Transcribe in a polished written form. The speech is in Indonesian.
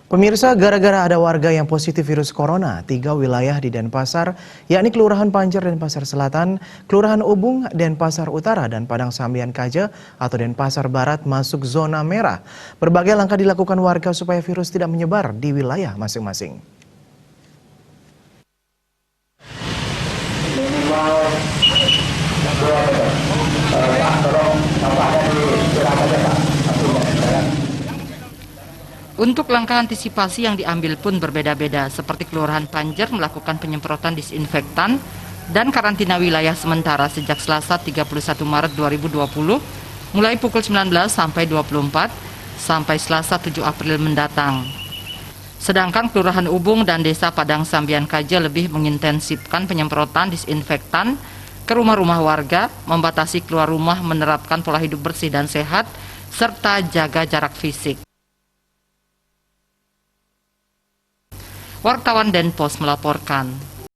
Pemirsa, gara-gara ada warga yang positif virus corona, 3 wilayah di Denpasar, yakni Kelurahan Panjer Denpasar Selatan, Kelurahan Ubung Denpasar Utara, dan Padang Sambian Kaja atau Denpasar Barat masuk zona merah. Berbagai langkah dilakukan warga supaya virus tidak menyebar di wilayah masing-masing. Untuk langkah antisipasi yang diambil pun berbeda-beda, seperti Kelurahan Panjer melakukan penyemprotan disinfektan dan karantina wilayah sementara sejak Selasa 31 Maret 2020, mulai pukul 19 sampai 24, sampai Selasa 7 April mendatang. Sedangkan Kelurahan Ubung dan Desa Padang Sambian Kaja lebih mengintensifkan penyemprotan disinfektan ke rumah-rumah warga, membatasi keluar rumah, menerapkan pola hidup bersih dan sehat, serta jaga jarak fisik. Wartawan Denpos melaporkan.